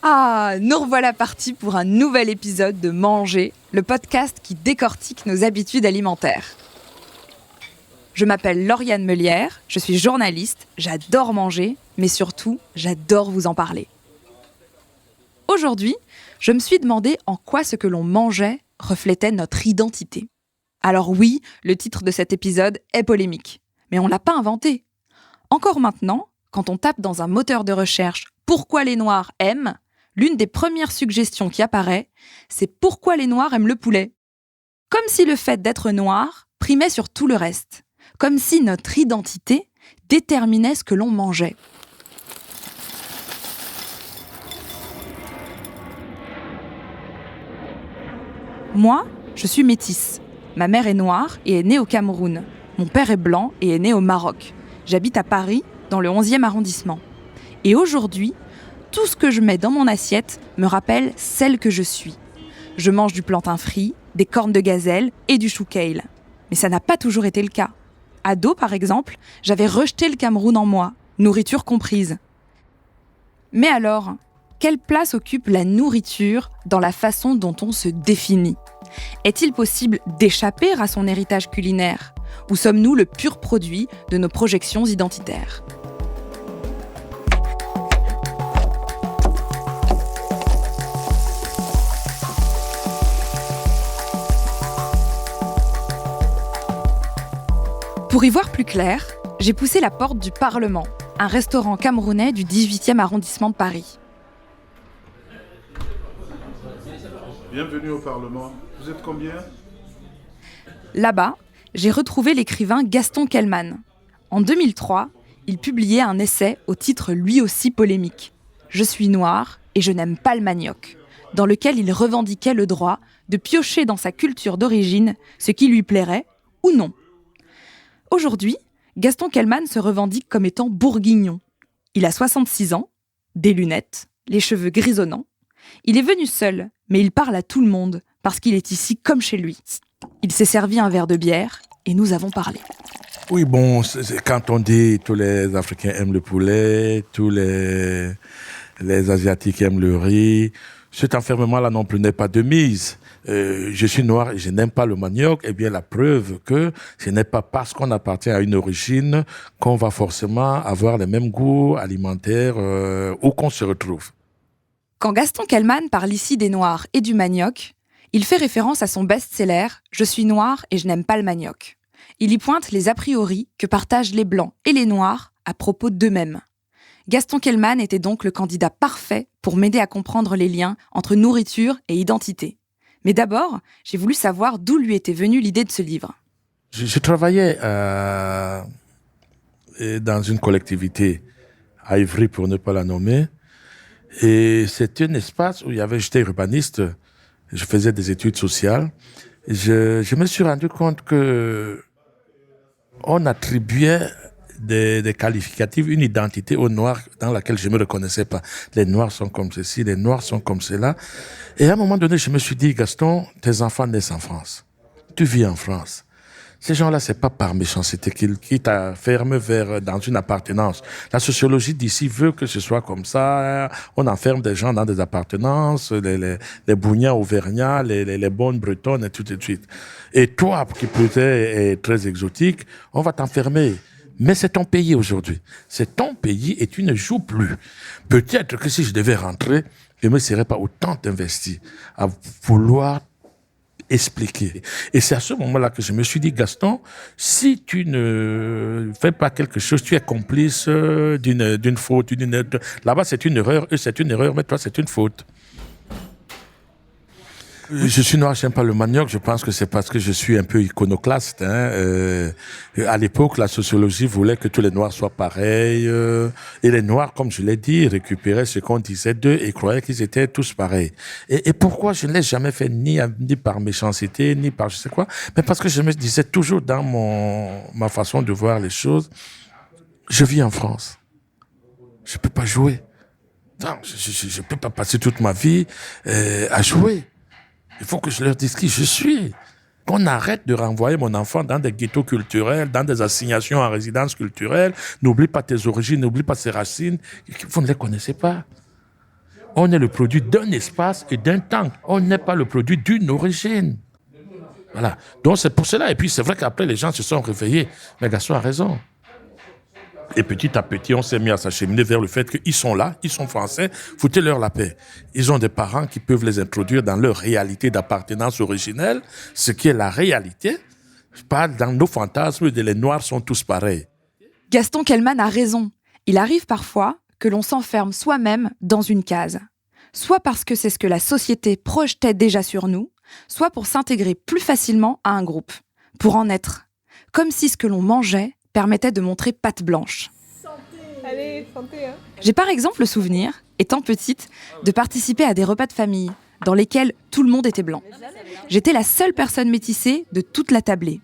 Ah, nous revoilà partis pour un nouvel épisode de Manger, le podcast qui décortique nos habitudes alimentaires. Je m'appelle Lauriane Meulière, je suis journaliste, j'adore manger, mais surtout, j'adore vous en parler. Aujourd'hui, je me suis demandé en quoi ce que l'on mangeait reflétait notre identité. Alors oui, le titre de cet épisode est polémique, mais on ne l'a pas inventé. Encore maintenant, quand on tape dans un moteur de recherche « Pourquoi les Noirs aiment ?», l'une des premières suggestions qui apparaît, c'est « Pourquoi les Noirs aiment le poulet ?». Comme si le fait d'être noir primait sur tout le reste. Comme si notre identité déterminait ce que l'on mangeait. Moi, je suis métisse. Ma mère est noire et est née au Cameroun. Mon père est blanc et est né au Maroc. J'habite à Paris, dans le 11e arrondissement. Et aujourd'hui, tout ce que je mets dans mon assiette me rappelle celle que je suis. Je mange du plantain frit, des cornes de gazelle et du chou kale. Mais ça n'a pas toujours été le cas. Ado, par exemple, j'avais rejeté le Cameroun en moi, nourriture comprise. Mais alors, quelle place occupe la nourriture dans la façon dont on se définit ? Est-il possible d'échapper à son héritage culinaire ? Ou sommes-nous le pur produit de nos projections identitaires ? Pour y voir plus clair, j'ai poussé la porte du Parlement, un restaurant camerounais du 18e arrondissement de Paris. Bienvenue au Parlement. Vous êtes combien ? Là-bas, j'ai retrouvé l'écrivain Gaston Kellmann. En 2003, il publiait un essai au titre lui aussi polémique « Je suis noir et je n'aime pas le manioc », dans lequel il revendiquait le droit de piocher dans sa culture d'origine ce qui lui plairait ou non. Aujourd'hui, Gaston Kellmann se revendique comme étant bourguignon. Il a 66 ans, des lunettes, les cheveux grisonnants. Il est venu seul, mais il parle à tout le monde, parce qu'il est ici comme chez lui. Il s'est servi un verre de bière, et nous avons parlé. Oui, bon, quand on dit tous les Africains aiment le poulet, tous les Asiatiques aiment le riz, cet enfermement-là non plus n'est pas de mise. Je suis noir et je n'aime pas le manioc, eh bien la preuve que ce n'est pas parce qu'on appartient à une origine qu'on va forcément avoir les mêmes goûts alimentaires où qu'on se retrouve. Quand Gaston Kellmann parle ici des Noirs et du manioc, il fait référence à son best-seller « Je suis noir et je n'aime pas le manioc ». Il y pointe les a priori que partagent les Blancs et les Noirs à propos d'eux-mêmes. Gaston Kellmann était donc le candidat parfait pour m'aider à comprendre les liens entre nourriture et identité. Mais d'abord, j'ai voulu savoir d'où lui était venue l'idée de ce livre. Je travaillais dans une collectivité à Ivry, pour ne pas la nommer, et c'était un espace où j'étais urbaniste, je faisais des études sociales. Je me suis rendu compte que on attribuait des qualificatifs, une identité aux Noirs dans laquelle je me reconnaissais pas. Les Noirs sont comme ceci, les Noirs sont comme cela. Et à un moment donné, je me suis dit, Gaston, tes enfants naissent en France. Tu vis en France. Ces gens-là, c'est pas par méchanceté qu'ils t'enferment dans une appartenance. La sociologie d'ici veut que ce soit comme ça. On enferme des gens dans des appartenances, les Bougnats, Auvergnats, les bonnes Bretonnes et tout de suite. Et toi, qui peut-être est très exotique, on va t'enfermer. Mais c'est ton pays aujourd'hui. C'est ton pays et tu ne joues plus. Peut-être que si je devais rentrer, je ne me serais pas autant investi à vouloir expliquer. Et c'est à ce moment-là que je me suis dit, Gaston, si tu ne fais pas quelque chose, tu es complice d'une faute. Là-bas, c'est une erreur, eux, c'est une erreur, mais toi, c'est une faute. Je suis noir, j'aime pas le manioc. Je pense que c'est parce que je suis un peu iconoclaste. À l'époque, la sociologie voulait que tous les noirs soient pareils. Et les noirs, comme je l'ai dit, récupéraient ce qu'on disait d'eux et croyaient qu'ils étaient tous pareils. Et pourquoi je ne l'ai jamais fait ni par méchanceté, ni par je sais quoi, mais parce que je me disais toujours dans ma façon de voir les choses, je vis en France. Je peux pas jouer. Non, je peux pas passer toute ma vie à jouer. Il faut que je leur dise qui je suis. qu'on arrête de renvoyer mon enfant dans des ghettos culturels, dans des assignations en résidence culturelle. N'oublie pas tes origines, n'oublie pas ses racines. Vous ne les connaissez pas. On est le produit d'un espace et d'un temps. On n'est pas le produit d'une origine. Voilà. Donc c'est pour cela. Et puis c'est vrai qu'après, les gens se sont réveillés. Mais Gaston a raison. Et petit à petit, on s'est mis à s'acheminer vers le fait qu'ils sont là, ils sont français, foutez-leur la paix. Ils ont des parents qui peuvent les introduire dans leur réalité d'appartenance originelle, ce qui est la réalité, pas dans nos fantasmes de les Noirs sont tous pareils. Gaston Kelman a raison. Il arrive parfois que l'on s'enferme soi-même dans une case. Soit parce que c'est ce que la société projetait déjà sur nous, soit pour s'intégrer plus facilement à un groupe, pour en être. Comme si ce que l'on mangeait permettait de montrer patte blanche. Allez, santé, hein. J'ai par exemple le souvenir, étant petite, de participer à des repas de famille dans lesquels tout le monde était blanc. J'étais la seule personne métissée de toute la tablée.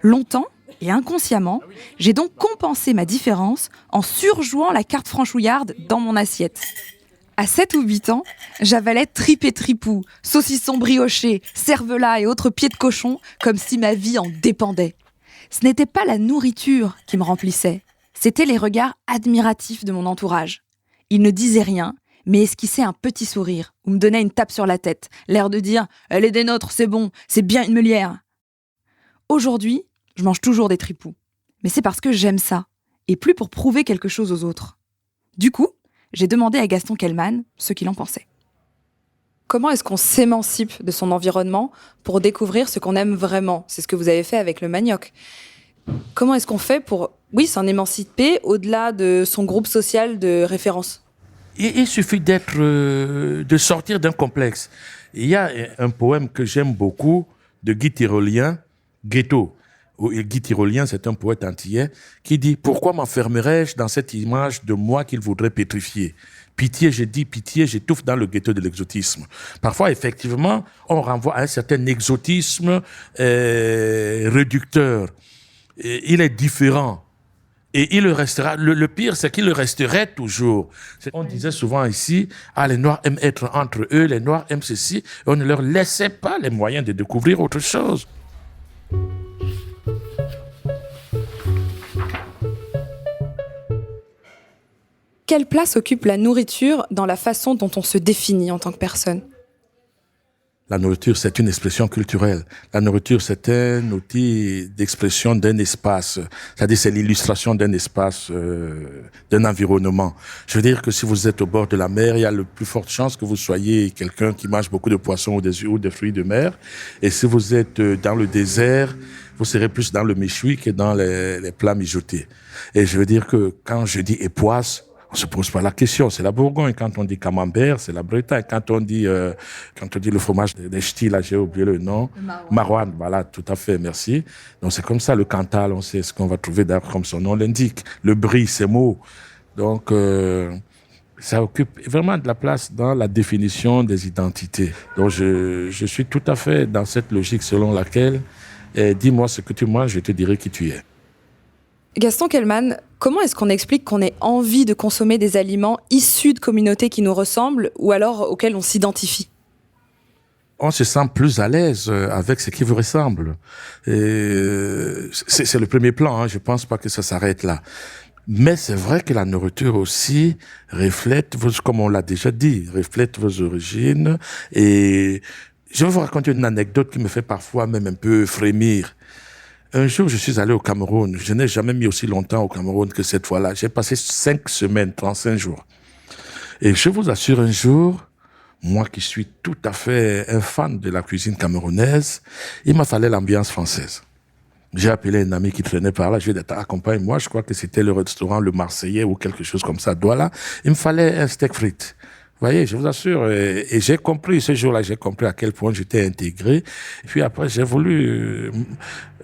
Longtemps et inconsciemment, j'ai donc compensé ma différence en surjouant la carte franchouillarde dans mon assiette. À 7 ou 8 ans, j'avalais tripes et tripous, saucissons briochés, cervelas et autres pieds de cochon comme si ma vie en dépendait. Ce n'était pas la nourriture qui me remplissait, c'était les regards admiratifs de mon entourage. Ils ne disaient rien, mais esquissaient un petit sourire ou me donnaient une tape sur la tête, l'air de dire « Elle est des nôtres, c'est bon, c'est bien une meulière ». Aujourd'hui, je mange toujours des tripous, mais c'est parce que j'aime ça, et plus pour prouver quelque chose aux autres. Du coup, j'ai demandé à Gaston Kelman ce qu'il en pensait. Comment est-ce qu'on s'émancipe de son environnement pour découvrir ce qu'on aime vraiment ? C'est ce que vous avez fait avec le manioc. Comment est-ce qu'on fait pour, s'en émanciper au-delà de son groupe social de référence ? Il suffit de sortir d'un complexe. Il y a un poème que j'aime beaucoup de Guy Tyrolien, Ghetto. Guy Tyrolien, c'est un poète antillais qui dit « Pourquoi m'enfermerais-je dans cette image de moi qu'il voudrait pétrifier ? Pitié, j'ai dit pitié, j'étouffe dans le ghetto de l'exotisme. » Parfois, effectivement, on renvoie à un certain exotisme réducteur. Et il est différent. Et il le restera. Le pire, c'est qu'il le resterait toujours. On disait souvent ici, les Noirs aiment être entre eux, les Noirs aiment ceci. Et on ne leur laissait pas les moyens de découvrir autre chose. Quelle place occupe la nourriture dans la façon dont on se définit en tant que personne ? La nourriture, c'est une expression culturelle. La nourriture, c'est un outil d'expression d'un espace. C'est-à-dire, c'est l'illustration d'un espace, d'un environnement. Je veux dire que si vous êtes au bord de la mer, il y a le plus forte chance que vous soyez quelqu'un qui mange beaucoup de poissons ou des fruits de mer. Et si vous êtes dans le désert, vous serez plus dans le méchoui que dans les plats mijotés. Et je veux dire que quand je dis époisse, on se pose pas la question, c'est la Bourgogne. Quand on dit camembert, c'est la Bretagne. Quand on dit le fromage des ch'tis, là, j'ai oublié le nom. Marouane, voilà, tout à fait, merci. Donc c'est comme ça, le Cantal, on sait ce qu'on va trouver d'ailleurs comme son nom l'indique. Le brie, c'est mot. Donc, ça occupe vraiment de la place dans la définition des identités. Donc je suis tout à fait dans cette logique selon laquelle, dis-moi ce que tu manges, je te dirai qui tu es. Gaston Kelman, comment est-ce qu'on explique qu'on ait envie de consommer des aliments issus de communautés qui nous ressemblent ou alors auxquelles on s'identifie ? On se sent plus à l'aise avec ce qui vous ressemble. Et c'est le premier plan, hein. Je pense pas que ça s'arrête là. Mais c'est vrai que la nourriture aussi reflète, comme on l'a déjà dit, reflète vos origines. Et je vais vous raconter une anecdote qui me fait parfois même un peu frémir. Un jour, je suis allé au Cameroun. Je n'ai jamais mis aussi longtemps au Cameroun que cette fois-là. J'ai passé 5 semaines, 35 jours. Et je vous assure, un jour, moi qui suis tout à fait un fan de la cuisine camerounaise, il m'a fallu l'ambiance française. J'ai appelé un ami qui traînait par là. Je lui ai dit, accompagne-moi. Je crois que c'était le restaurant Le Marseillais ou quelque chose comme ça à Douala. Il me fallait un steak frites. Vous voyez, je vous assure, et j'ai compris, ce jour-là, j'ai compris à quel point j'étais intégré. Et puis après,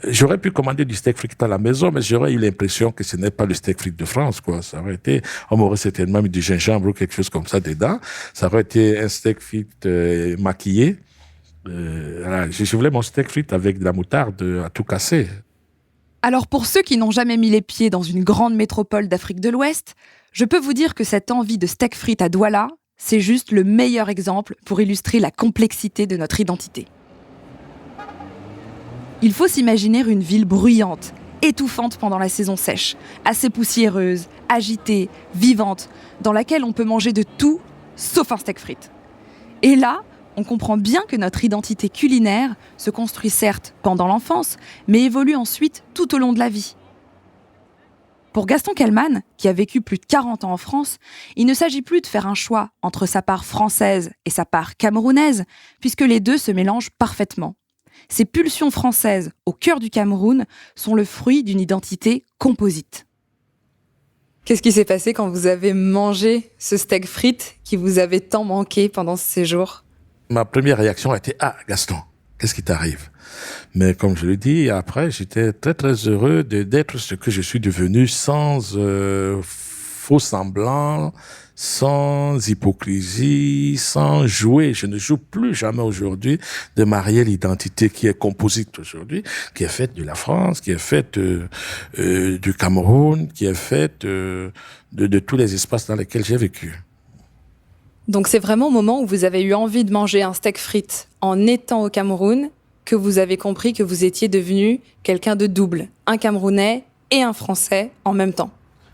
j'aurais pu commander du steak frites à la maison, mais j'aurais eu l'impression que ce n'est pas le steak frites de France, quoi. Ça aurait été, on m'aurait certainement mis du gingembre ou quelque chose comme ça dedans. Ça aurait été un steak frites maquillé. Voilà, je voulais mon steak frites avec de la moutarde à tout casser. Alors pour ceux qui n'ont jamais mis les pieds dans une grande métropole d'Afrique de l'Ouest, je peux vous dire que cette envie de steak frites à Douala, c'est juste le meilleur exemple pour illustrer la complexité de notre identité. Il faut s'imaginer une ville bruyante, étouffante pendant la saison sèche, assez poussiéreuse, agitée, vivante, dans laquelle on peut manger de tout, sauf un steak frites. Et là, on comprend bien que notre identité culinaire se construit certes pendant l'enfance, mais évolue ensuite tout au long de la vie. Pour Gaston Kellman, qui a vécu plus de 40 ans en France, il ne s'agit plus de faire un choix entre sa part française et sa part camerounaise, puisque les deux se mélangent parfaitement. Ces pulsions françaises au cœur du Cameroun sont le fruit d'une identité composite. Qu'est-ce qui s'est passé quand vous avez mangé ce steak frites qui vous avait tant manqué pendant ce séjour ? Ma première réaction a été « Ah, Gaston, qu'est-ce qui t'arrive ?» Mais comme je le dis, après, j'étais très très heureux d'être ce que je suis devenu sans faux semblant, sans hypocrisie, sans jouer. Je ne joue plus jamais aujourd'hui de ma réelle identité qui est composite aujourd'hui, qui est faite de la France, qui est faite du Cameroun, qui est faite de tous les espaces dans lesquels j'ai vécu. Donc c'est vraiment au moment où vous avez eu envie de manger un steak frites en étant au Cameroun que vous avez compris que vous étiez devenu quelqu'un de double, un Camerounais et un Français en même temps.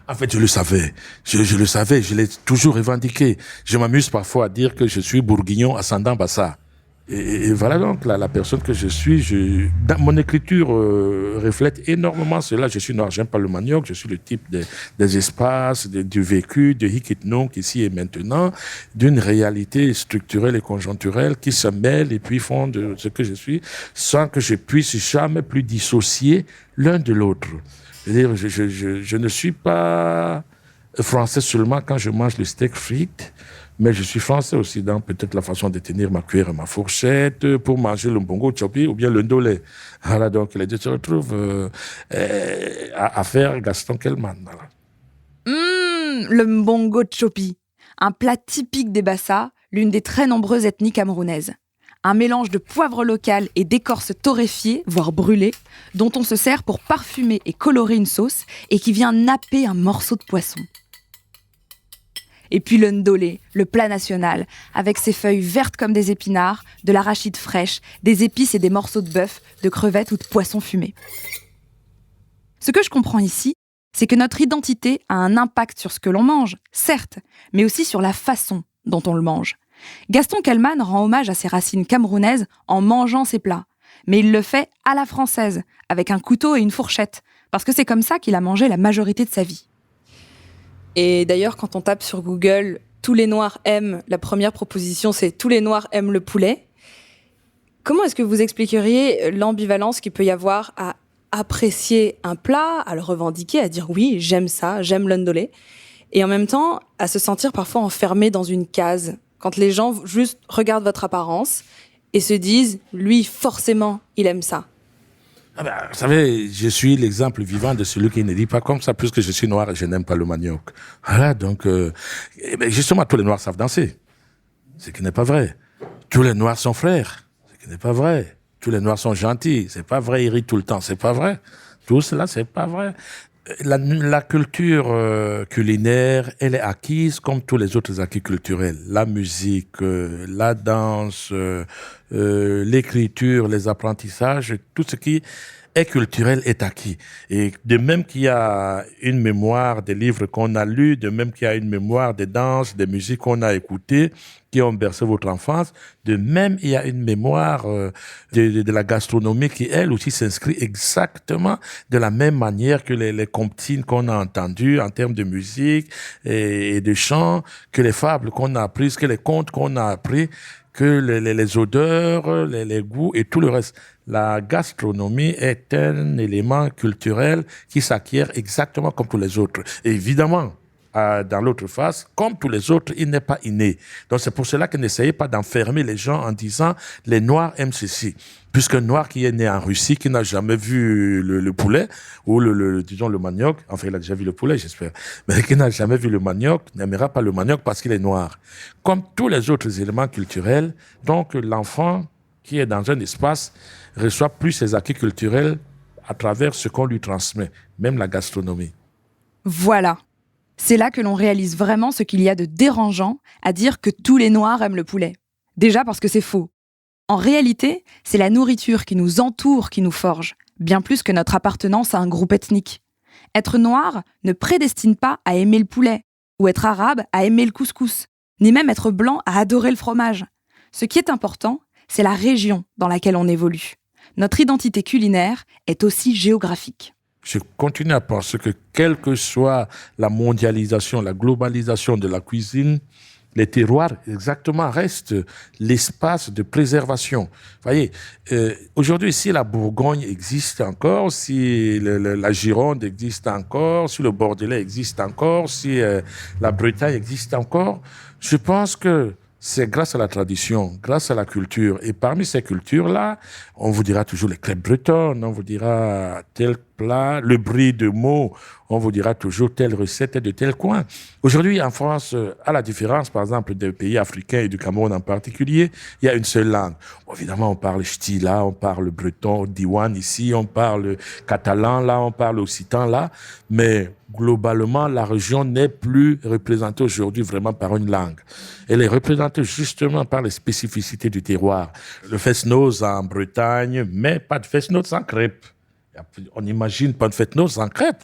En fait, je le savais. Je le savais, je l'ai toujours revendiqué. Je m'amuse parfois à dire que je suis bourguignon ascendant Bassa. Et voilà donc la personne que je suis. Dans mon écriture reflète énormément cela. Je suis noir, j'aime pas le manioc. Je suis le type des espaces, du vécu, de hic et nunc ici et maintenant, d'une réalité structurelle et conjoncturelle qui se mêlent et puis font de ce que je suis, sans que je puisse jamais plus dissocier l'un de l'autre. C'est-à-dire, je ne suis pas français seulement quand je mange le steak frites, mais je suis français aussi dans peut-être la façon de tenir ma cuillère et ma fourchette pour manger le mbongo chopi ou bien le ndolé. Voilà, donc les deux se retrouvent à faire Gaston Kellman. Voilà. Le mbongo chopi, un plat typique des Bassa, l'une des très nombreuses ethnies camerounaises. Un mélange de poivre local et d'écorce torréfiée, voire brûlée, dont on se sert pour parfumer et colorer une sauce et qui vient napper un morceau de poisson. Et puis le ndolé, le plat national, avec ses feuilles vertes comme des épinards, de l'arachide fraîche, des épices et des morceaux de bœuf, de crevettes ou de poisson fumé. Ce que je comprends ici, c'est que notre identité a un impact sur ce que l'on mange, certes, mais aussi sur la façon dont on le mange. Gaston Kellman rend hommage à ses racines camerounaises en mangeant ses plats, mais il le fait à la française, avec un couteau et une fourchette, parce que c'est comme ça qu'il a mangé la majorité de sa vie. Et d'ailleurs, quand on tape sur Google « Tous les Noirs aiment », la première proposition, c'est « Tous les Noirs aiment le poulet ». Comment est-ce que vous expliqueriez l'ambivalence qu'il peut y avoir à apprécier un plat, à le revendiquer, à dire « Oui, j'aime ça, j'aime l'ndolé », et en même temps, à se sentir parfois enfermé dans une case, quand les gens juste regardent votre apparence et se disent « Lui, forcément, il aime ça ». Ah ben, vous savez, je suis l'exemple vivant de celui qui ne dit pas comme ça, puisque je suis noir et je n'aime pas le manioc. Voilà, donc, justement, tous les noirs savent danser. Ce qui n'est pas vrai. Tous les noirs sont frères. Ce qui n'est pas vrai. Tous les noirs sont gentils. C'est pas vrai, ils rient tout le temps. C'est pas vrai. Tout cela, c'est pas vrai. La culture culinaire, elle est acquise comme tous les autres acquis culturels. La musique, la danse, l'écriture, les apprentissages, tout ce qui est culturel est acquis. Et de même qu'il y a une mémoire des livres qu'on a lus, de même qu'il y a une mémoire des danses, des musiques qu'on a écoutées, qui ont bercé votre enfance, de même il y a une mémoire de la gastronomie qui, elle aussi, s'inscrit exactement de la même manière que les comptines qu'on a entendues en termes de musique et de chant, que les fables qu'on a apprises, que les contes qu'on a appris, que les odeurs, les goûts et tout le reste. La gastronomie est un élément culturel qui s'acquiert exactement comme tous les autres. Et évidemment, dans l'autre face, comme tous les autres, il n'est pas inné. Donc c'est pour cela que n'essayez pas d'enfermer les gens en disant « les Noirs aiment ceci ». Puisqu'un Noir qui est né en Russie, qui n'a jamais vu le poulet, ou disons le manioc, enfin il a déjà vu le poulet j'espère, mais qui n'a jamais vu le manioc, n'aimera pas le manioc parce qu'il est noir. Comme tous les autres éléments culturels, donc l'enfant qui est dans un espace reçoit plus ses acquis culturels à travers ce qu'on lui transmet, même la gastronomie. Voilà. C'est là que l'on réalise vraiment ce qu'il y a de dérangeant à dire que tous les Noirs aiment le poulet. Déjà parce que c'est faux. En réalité, c'est la nourriture qui nous entoure qui nous forge, bien plus que notre appartenance à un groupe ethnique. Être noir ne prédestine pas à aimer le poulet, ou être arabe à aimer le couscous, ni même être blanc à adorer le fromage. Ce qui est important, c'est la région dans laquelle on évolue. Notre identité culinaire est aussi géographique. Je continue à penser que quelle que soit la mondialisation, la globalisation de la cuisine, les terroirs, exactement, restent l'espace de préservation. Vous voyez, aujourd'hui, si la Bourgogne existe encore, si la Gironde existe encore, si le Bordelais existe encore, si la Bretagne existe encore, je pense que c'est grâce à la tradition, grâce à la culture. Et parmi ces cultures-là, on vous dira toujours les crêpes bretonnes, on vous dira tel plat, le brie de Meaux, on vous dira toujours telle recette de tel coin. Aujourd'hui, en France, à la différence, par exemple, des pays africains et du Cameroun en particulier, il y a une seule langue. Bon, évidemment, on parle ch'ti là, on parle breton, diwan ici, on parle catalan là, on parle occitan là, mais globalement, la région n'est plus représentée aujourd'hui vraiment par une langue. Elle est représentée justement par les spécificités du terroir. Le fest-noz en Bretagne, mais pas de fest-noz sans crêpes. On n'imagine pas de fête-noz sans crêpes,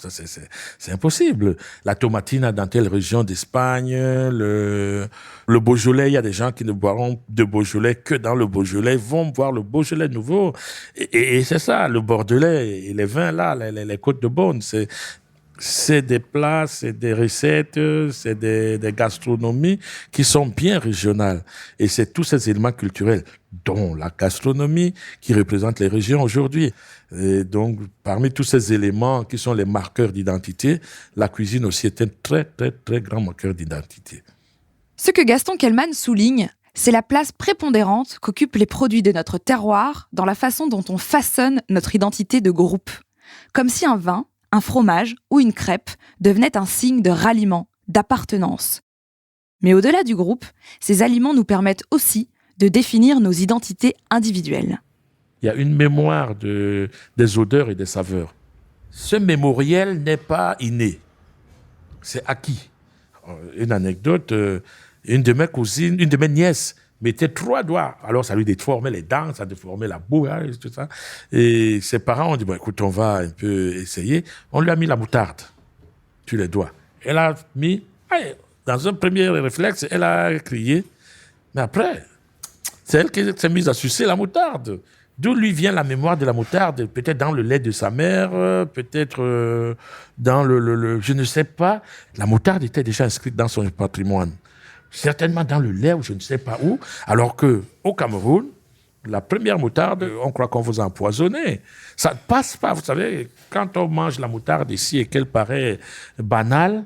c'est impossible. La tomatina dans telle région d'Espagne, le Beaujolais, il y a des gens qui ne boiront de Beaujolais que dans le Beaujolais, vont boire le Beaujolais nouveau. Et c'est ça, le Bordelais et les vins là, les côtes de Beaune, c'est des plats, c'est des recettes, c'est des gastronomies qui sont bien régionales. Et c'est tous ces éléments culturels, dont la gastronomie, qui représentent les régions aujourd'hui. Et donc, parmi tous ces éléments qui sont les marqueurs d'identité, la cuisine aussi est un très, très, très grand marqueur d'identité. Ce que Gaston Kellmann souligne, c'est la place prépondérante qu'occupent les produits de notre terroir dans la façon dont on façonne notre identité de groupe. Comme si un vin, un fromage ou une crêpe devenait un signe de ralliement, d'appartenance. Mais au-delà du groupe, ces aliments nous permettent aussi de définir nos identités individuelles. Il y a une mémoire des odeurs et des saveurs. Ce mémoriel n'est pas inné, c'est acquis. Une anecdote, une de mes cousines, une de mes nièces mettait 3 doigts. Alors ça lui déformait les dents, ça déformait la bouche, et tout ça. Et ses parents ont dit, bon, écoute, on va un peu essayer. On lui a mis la moutarde sur les doigts. Elle a mis, dans un premier réflexe, elle a crié. Mais après, c'est elle qui s'est mise à sucer la moutarde. D'où lui vient la mémoire de la moutarde, peut-être dans le lait de sa mère, peut-être dans je ne sais pas. La moutarde était déjà inscrite dans son patrimoine. Certainement dans le lait ou je ne sais pas où. Alors qu'au Cameroun, la première moutarde, on croit qu'on vous a empoisonné. Ça ne passe pas, vous savez, quand on mange la moutarde ici et qu'elle paraît banale,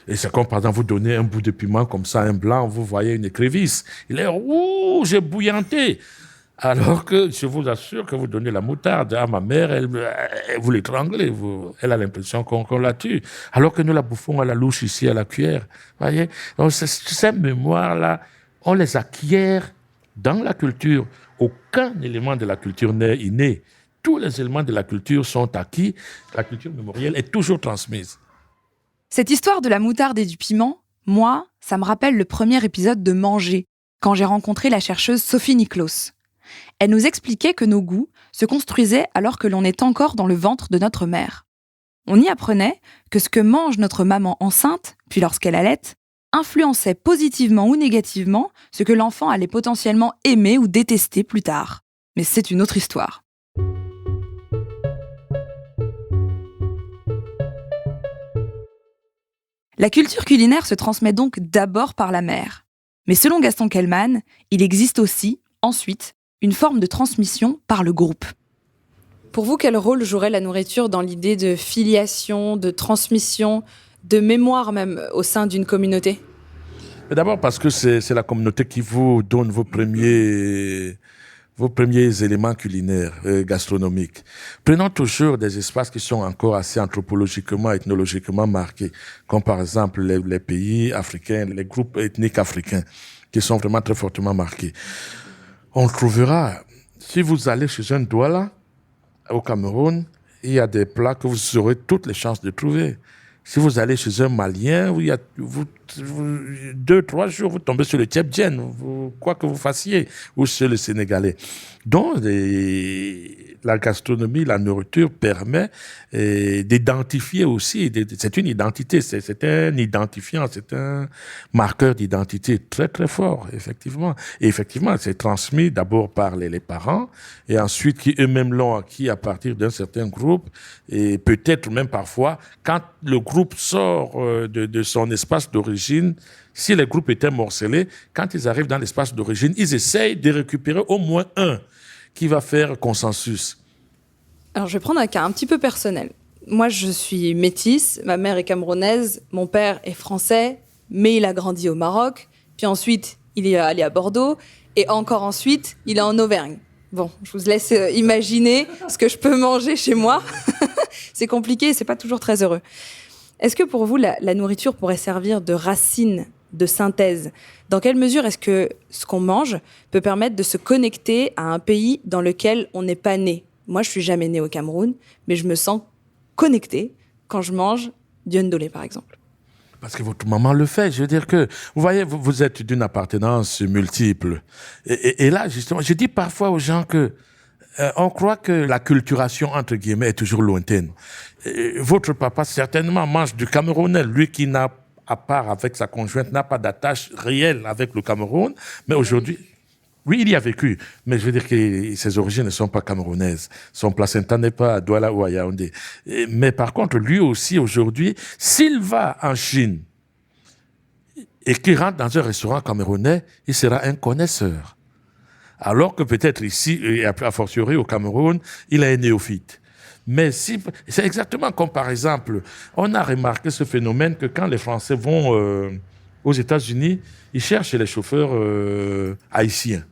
et c'est comme par exemple vous donnez un bout de piment comme ça, un blanc, vous voyez une écrevisse. Il est rouge et bouillanté. Alors que je vous assure que vous donnez la moutarde à ma mère, elle vous l'étranglez, elle a l'impression qu'on la tue. Alors que nous la bouffons à la louche ici, à la cuillère. Voyez. Donc ces mémoires-là, on les acquiert dans la culture. Aucun élément de la culture n'est inné. Tous les éléments de la culture sont acquis. La culture mémorielle est toujours transmise. Cette histoire de la moutarde et du piment, moi, ça me rappelle le premier épisode de Manger, quand j'ai rencontré la chercheuse Sophie Niklos. Elle nous expliquait que nos goûts se construisaient alors que l'on est encore dans le ventre de notre mère. On y apprenait que ce que mange notre maman enceinte, puis lorsqu'elle allaite, influençait positivement ou négativement ce que l'enfant allait potentiellement aimer ou détester plus tard. Mais c'est une autre histoire. La culture culinaire se transmet donc d'abord par la mère. Mais selon Gaston Kellmann, il existe aussi, ensuite, une forme de transmission par le groupe. Pour vous, quel rôle jouerait la nourriture dans l'idée de filiation, de transmission, de mémoire même au sein d'une communauté ? D'abord parce que c'est la communauté qui vous donne vos premiers éléments culinaires, gastronomiques. Prenons toujours des espaces qui sont encore assez anthropologiquement, ethnologiquement marqués, comme par exemple les pays africains, les groupes ethniques africains, qui sont vraiment très fortement marqués. On trouvera, si vous allez chez un Douala, au Cameroun, il y a des plats que vous aurez toutes les chances de trouver. Si vous allez chez un Malien, vous 2, 3 jours, vous tombez sur le Tchèpdjen, quoi que vous fassiez, ou sur le Sénégalais. Donc, la gastronomie, la nourriture permet d'identifier aussi. C'est une identité, c'est un identifiant, c'est un marqueur d'identité très, très fort, effectivement. Et effectivement, c'est transmis d'abord par les parents, et ensuite qui eux-mêmes l'ont acquis à partir d'un certain groupe, et peut-être même parfois, quand le groupe sort de son espace d'origine, si les groupes étaient morcelés, quand ils arrivent dans l'espace d'origine, ils essayent de récupérer au moins un qui va faire consensus. Alors, je vais prendre un cas un petit peu personnel. Moi, je suis métisse, ma mère est camerounaise, mon père est français, mais il a grandi au Maroc, puis ensuite, il est allé à Bordeaux, et encore ensuite, il est en Auvergne. Bon, je vous laisse imaginer ce que je peux manger chez moi. C'est compliqué, c'est pas toujours très heureux. Est-ce que pour vous, la nourriture pourrait servir de racine, de synthèse? Dans quelle mesure est-ce que ce qu'on mange peut permettre de se connecter à un pays dans lequel on n'est pas né? Moi, je suis jamais née au Cameroun, mais je me sens connectée quand je mange du ndolé, par exemple. Parce que votre maman le fait. Je veux dire que, vous voyez, vous êtes d'une appartenance multiple. Et là, justement, je dis parfois aux gens que on croit que la culturation, entre guillemets, est toujours lointaine. Votre papa, certainement, mange du camerounais. Lui qui n'a, à part avec sa conjointe, n'a pas d'attache réelle avec le Cameroun. Mais aujourd'hui, oui, il y a vécu. Mais je veux dire que ses origines ne sont pas camerounaises. Son placenta n'est pas à Douala ou à Yaoundé. Mais par contre, lui aussi, aujourd'hui, s'il va en Chine et qu'il rentre dans un restaurant camerounais, il sera un connaisseur. Alors que peut-être ici, et a fortiori au Cameroun, il est un néophyte. Mais c'est exactement comme, par exemple, on a remarqué ce phénomène que quand les Français vont aux États-Unis, ils cherchent les chauffeurs haïtiens.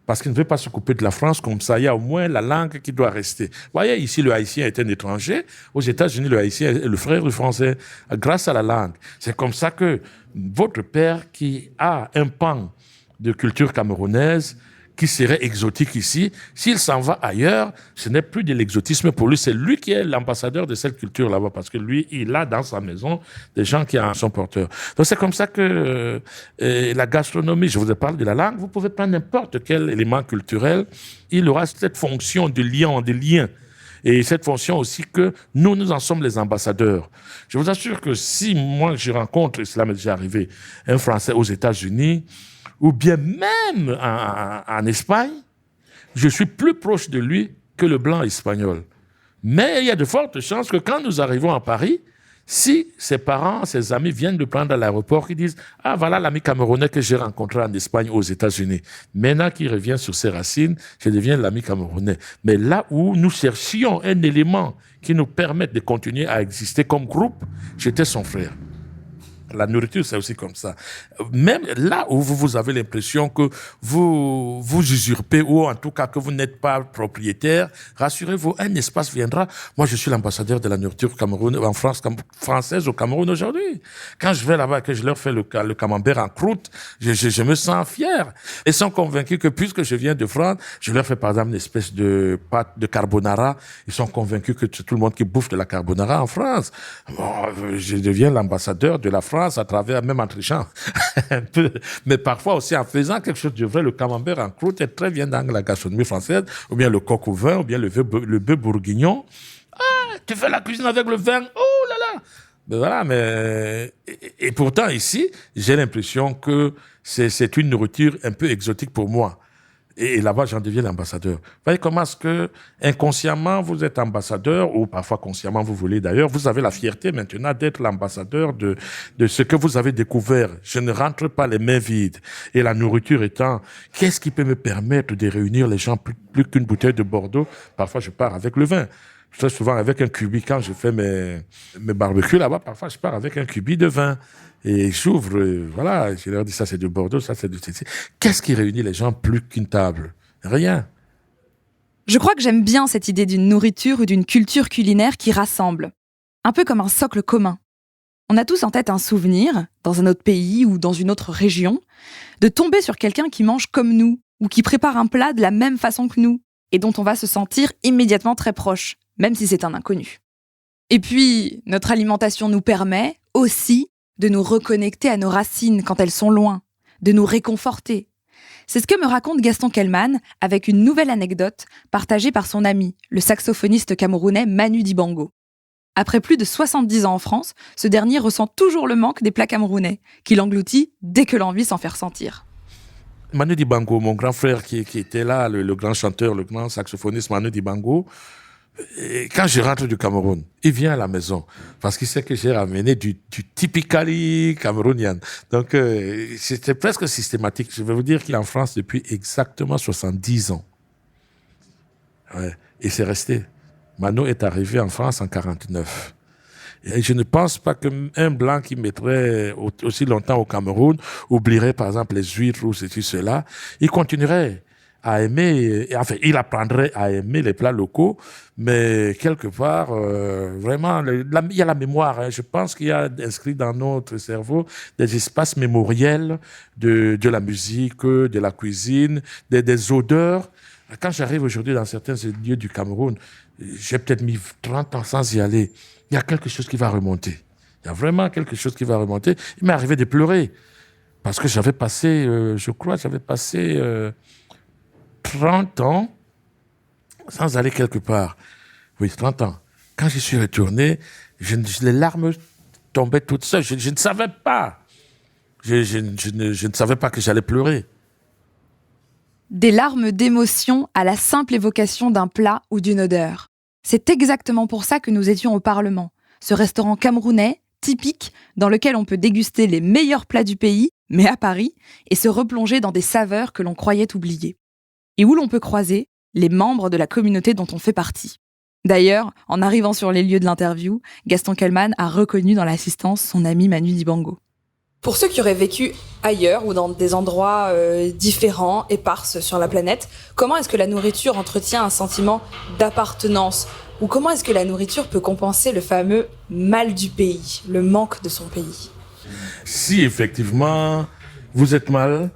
Parce qu'ils ne veulent pas se couper de la France, comme ça, il y a au moins la langue qui doit rester. Vous voyez, ici, le haïtien est un étranger. Aux États-Unis, le haïtien est le frère du français, grâce à la langue. C'est comme ça que votre père, qui a un pan de culture camerounaise, qui serait exotique ici, s'il s'en va ailleurs, ce n'est plus de l'exotisme pour lui, c'est lui qui est l'ambassadeur de cette culture là-bas, parce que lui, il a dans sa maison des gens qui en sont porteurs. Donc c'est comme ça que la gastronomie, je vous ai parlé de la langue, vous pouvez prendre n'importe quel élément culturel, il aura cette fonction de lien. Et cette fonction aussi que nous en sommes les ambassadeurs. Je vous assure que si moi je rencontre, et cela m'est déjà arrivé, un Français aux États-Unis, ou bien même en Espagne, je suis plus proche de lui que le blanc espagnol. Mais il y a de fortes chances que quand nous arrivons à Paris, si ses parents, ses amis viennent le prendre à l'aéroport, ils disent « Ah, voilà l'ami camerounais que j'ai rencontré en Espagne, aux États-Unis. » Maintenant qu'il revient sur ses racines, je deviens l'ami camerounais. Mais là où nous cherchions un élément qui nous permette de continuer à exister comme groupe, j'étais son frère. La nourriture, c'est aussi comme ça. Même là où vous avez l'impression que vous usurpez, ou en tout cas que vous n'êtes pas propriétaire, rassurez-vous, un espace viendra. Moi, je suis l'ambassadeur de la nourriture en France, française au Cameroun aujourd'hui. Quand je vais là-bas et que je leur fais le camembert en croûte, je me sens fier. Ils sont convaincus que puisque je viens de France, je leur fais par exemple une espèce de pâte de carbonara. Ils sont convaincus que tout le monde qui bouffe de la carbonara en France. Bon, je deviens l'ambassadeur de la France à travers, même en trichant un peu, mais parfois aussi en faisant quelque chose de vrai. Le camembert en croûte est très bien dans la gastronomie française, ou bien le coq au vin, ou bien le bœuf bourguignon. Ah, tu fais la cuisine avec le vin, oh là là. Ben voilà, mais et pourtant ici, j'ai l'impression que c'est une nourriture un peu exotique pour moi. Et là-bas, j'en deviens l'ambassadeur. Vous voyez comment est-ce que, inconsciemment, vous êtes ambassadeur, ou parfois consciemment, vous voulez d'ailleurs, vous avez la fierté maintenant d'être l'ambassadeur de ce que vous avez découvert. Je ne rentre pas les mains vides. Et la nourriture étant, qu'est-ce qui peut me permettre de réunir les gens plus qu'une bouteille de Bordeaux? Parfois, je pars avec le vin. Très souvent avec un cubi, quand je fais mes barbecues là-bas, parfois, je pars avec un cubi de vin. Et j'ouvre, voilà, je leur dis ça c'est de Bordeaux, ça c'est de... Qu'est-ce qui réunit les gens plus qu'une table? Rien. Je crois que j'aime bien cette idée d'une nourriture ou d'une culture culinaire qui rassemble. Un peu comme un socle commun. On a tous en tête un souvenir, dans un autre pays ou dans une autre région, de tomber sur quelqu'un qui mange comme nous, ou qui prépare un plat de la même façon que nous, et dont on va se sentir immédiatement très proche, même si c'est un inconnu. Et puis, notre alimentation nous permet aussi de nous reconnecter à nos racines quand elles sont loin, de nous réconforter. C'est ce que me raconte Gaston Kellman avec une nouvelle anecdote partagée par son ami, le saxophoniste camerounais Manu Dibango. Après plus de 70 ans en France, ce dernier ressent toujours le manque des plats camerounais, qu'il engloutit dès que l'envie s'en fait ressentir. Manu Dibango, mon grand frère qui était là, le grand chanteur, le grand saxophoniste Manu Dibango, et quand je rentre du Cameroun, il vient à la maison parce qu'il sait que j'ai ramené du typically camerounien. Donc, c'était presque systématique. Je vais vous dire qu'il est en France depuis exactement 70 ans. Ouais. Et c'est resté. Manu est arrivé en France en 49. Et je ne pense pas qu'un blanc qui mettrait aussi longtemps au Cameroun oublierait par exemple les huîtres ou ceci, cela. Il continuerait à aimer, enfin, il apprendrait à aimer les plats locaux, mais quelque part, vraiment, il y a la mémoire. Hein. Je pense qu'il y a inscrit dans notre cerveau des espaces mémoriels de la musique, de la cuisine, des odeurs. Quand j'arrive aujourd'hui dans certains lieux du Cameroun, j'ai peut-être mis 30 ans sans y aller. Il y a quelque chose qui va remonter. Il y a vraiment quelque chose qui va remonter. Il m'est arrivé de pleurer parce que j'avais passé, 30 ans sans aller quelque part. Oui, 30 ans. Quand je suis retourné, les larmes tombaient toutes seules. Je ne savais pas. Je ne savais pas que j'allais pleurer. Des larmes d'émotion à la simple évocation d'un plat ou d'une odeur. C'est exactement pour ça que nous étions au Parlement, ce restaurant camerounais typique dans lequel on peut déguster les meilleurs plats du pays, mais à Paris, et se replonger dans des saveurs que l'on croyait oubliées. Et où l'on peut croiser les membres de la communauté dont on fait partie. D'ailleurs, en arrivant sur les lieux de l'interview, Gaston Kellman a reconnu dans l'assistance son ami Manu Dibango. Pour ceux qui auraient vécu ailleurs ou dans des endroits différents, éparses sur la planète, comment est-ce que la nourriture entretient un sentiment d'appartenance ? Ou comment est-ce que la nourriture peut compenser le fameux mal du pays, le manque de son pays ? Si effectivement vous êtes mal,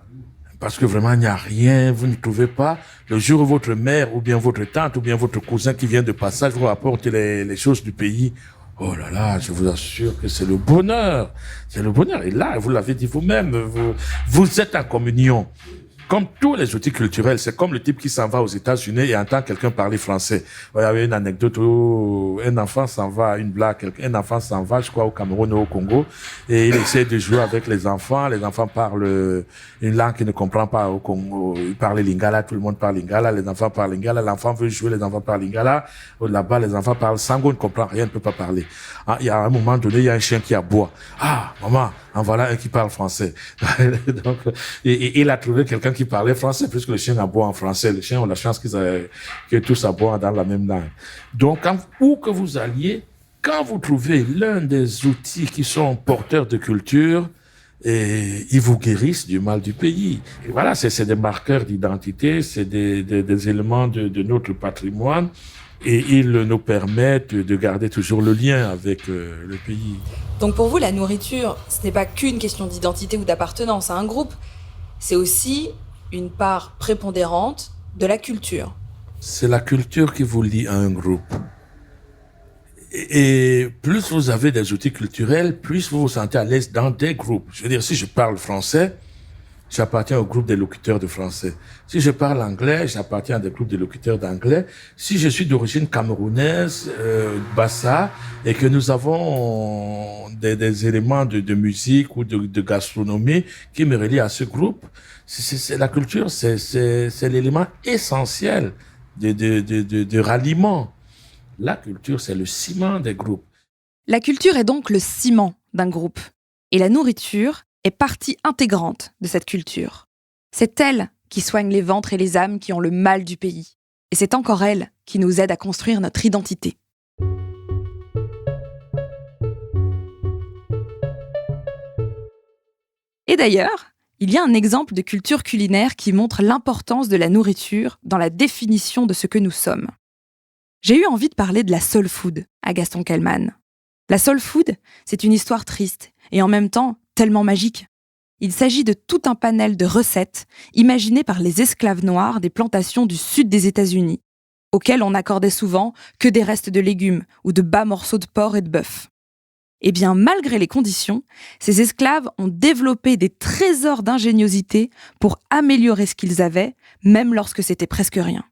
parce que vraiment il n'y a rien, vous ne trouvez pas, le jour où votre mère ou bien votre tante ou bien votre cousin qui vient de passage vous apporte les choses du pays, oh là là, je vous assure que c'est le bonheur. C'est le bonheur. Et là, vous l'avez dit vous-même, vous êtes en communion. Comme tous les outils culturels, c'est comme le type qui s'en va aux États-Unis et entend quelqu'un parler français. Il y avait une anecdote où un enfant s'en va, une blague, un enfant s'en va, je crois, au Cameroun ou au Congo, et il essaie de jouer avec les enfants parlent une langue qu'il ne comprend pas au Congo. Ils parlent lingala, tout le monde parle lingala, les enfants parlent lingala, l'enfant veut jouer, les enfants parlent lingala, là-bas, les enfants parlent sango, ne comprend rien, ne peut pas parler. Ah, il y a un moment donné, il y a un chien qui aboie. Ah, maman, en voilà un qui parle français. Donc, et il a trouvé quelqu'un qui parlait français, puisque le chien aboie en français. Les chiens ont la chance que tous aboient dans la même langue. Donc, où que vous alliez, quand vous trouvez l'un des outils qui sont porteurs de culture, et ils vous guérissent du mal du pays. Et voilà, c'est des marqueurs d'identité, c'est des éléments de notre patrimoine. Et ils nous permettent de garder toujours le lien avec le pays. Donc pour vous, la nourriture, ce n'est pas qu'une question d'identité ou d'appartenance à un groupe, c'est aussi une part prépondérante de la culture. C'est la culture qui vous lie à un groupe. Et plus vous avez des outils culturels, plus vous vous sentez à l'aise dans des groupes. Je veux dire, si je parle français, j'appartiens au groupe des locuteurs de français. Si je parle anglais, j'appartiens à des groupes de locuteurs d'anglais. Si je suis d'origine camerounaise, Bassa, et que nous avons des éléments de musique ou de gastronomie qui me relient à ce groupe, c'est la culture, c'est l'élément essentiel de ralliement. La culture, c'est le ciment des groupes. La culture est donc le ciment d'un groupe. Et la nourriture est partie intégrante de cette culture. C'est elle qui soigne les ventres et les âmes qui ont le mal du pays. Et c'est encore elle qui nous aide à construire notre identité. Et d'ailleurs, il y a un exemple de culture culinaire qui montre l'importance de la nourriture dans la définition de ce que nous sommes. J'ai eu envie de parler de la soul food à Gaston Kellman. La soul food, c'est une histoire triste et en même temps tellement magique. Il s'agit de tout un panel de recettes imaginées par les esclaves noirs des plantations du sud des États-Unis, auxquelles on n'accordait souvent que des restes de légumes ou de bas morceaux de porc et de bœuf. Eh bien, malgré les conditions, ces esclaves ont développé des trésors d'ingéniosité pour améliorer ce qu'ils avaient, même lorsque c'était presque rien.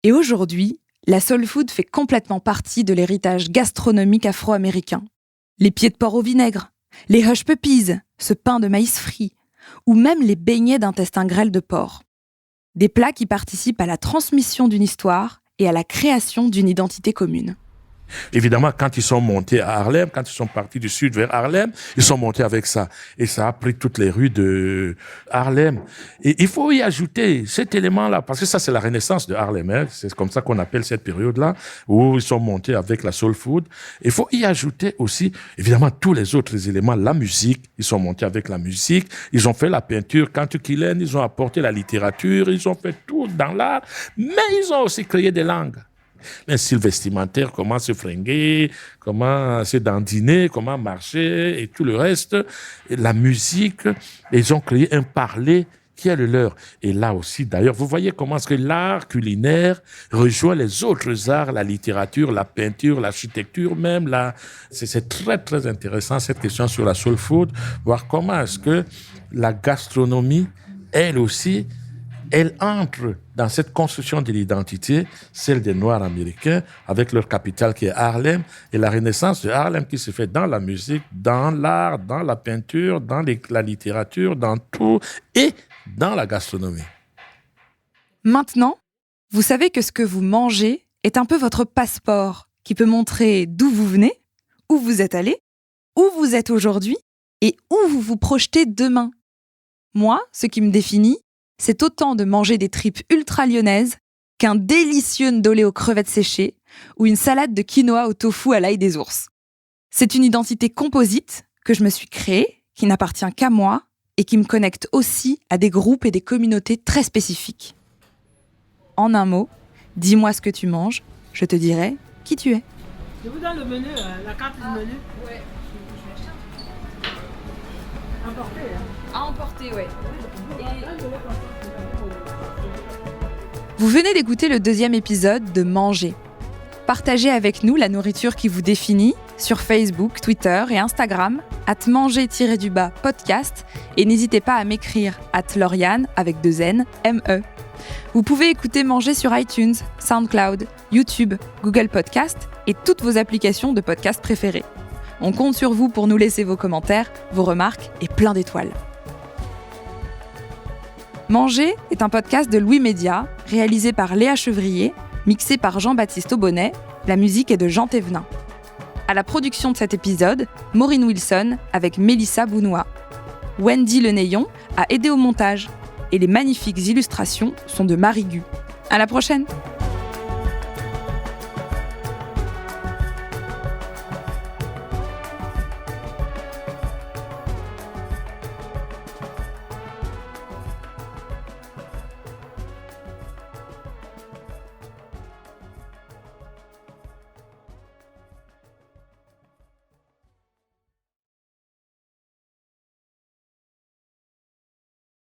Et aujourd'hui, la soul food fait complètement partie de l'héritage gastronomique afro-américain. Les pieds de porc au vinaigre, les hush puppies, ce pain de maïs frit, ou même les beignets d'intestin grêle de porc. Des plats qui participent à la transmission d'une histoire et à la création d'une identité commune. Évidemment, quand ils sont montés à Harlem, quand ils sont partis du sud vers Harlem, ils sont montés avec ça. Et ça a pris toutes les rues de Harlem. Et il faut y ajouter cet élément-là, parce que ça, c'est la renaissance de Harlem. Hein. C'est comme ça qu'on appelle cette période-là, où ils sont montés avec la soul food. Il faut y ajouter aussi, évidemment, tous les autres éléments. La musique, ils sont montés avec la musique. Ils ont fait la peinture. Cantuquilène, ils ont apporté la littérature. Ils ont fait tout dans l'art. Mais ils ont aussi créé des langues. Un style vestimentaire, comment se fringuer, comment se dandiner, comment marcher et tout le reste. Et la musique, ils ont créé un parler qui est le leur. Et là aussi, d'ailleurs, vous voyez comment est-ce que l'art culinaire rejoint les autres arts, la littérature, la peinture, l'architecture même. C'est très, très intéressant cette question sur la soul food, voir comment est-ce que la gastronomie, elle aussi, elle entre dans cette construction de l'identité, celle des Noirs américains, avec leur capitale qui est Harlem, et la renaissance de Harlem qui se fait dans la musique, dans l'art, dans la peinture, dans la littérature, dans tout, et dans la gastronomie. Maintenant, vous savez que ce que vous mangez est un peu votre passeport, qui peut montrer d'où vous venez, où vous êtes allé, où vous êtes aujourd'hui, et où vous vous projetez demain. Moi, ce qui me définit, c'est autant de manger des tripes ultra lyonnaises qu'un délicieux ndolé aux crevettes séchées ou une salade de quinoa au tofu à l'ail des ours. C'est une identité composite que je me suis créée, qui n'appartient qu'à moi et qui me connecte aussi à des groupes et des communautés très spécifiques. En un mot, dis-moi ce que tu manges, je te dirai qui tu es. Je vous donne le menu, la carte du menu. Ouais, je vais acheter. Emporté, hein. À emporter, ouais. Vous venez d'écouter le 2e épisode de Manger. Partagez avec nous la nourriture qui vous définit sur Facebook, Twitter et Instagram @manger-podcast et n'hésitez pas à m'écrire @Lauriane avec 2 N, M-E. Vous pouvez écouter Manger sur iTunes, SoundCloud, YouTube, Google Podcast et toutes vos applications de podcast préférées. On compte sur vous pour nous laisser vos commentaires, vos remarques et plein d'étoiles. Manger est un podcast de Louis Média, réalisé par Léa Chevrier, mixé par Jean-Baptiste Aubonnet, la musique est de Jean Thévenin. À la production de cet épisode, Maureen Wilson avec Mélissa Bounois. Wendy Lenéillon a aidé au montage et les magnifiques illustrations sont de Marie Gu. À la prochaine!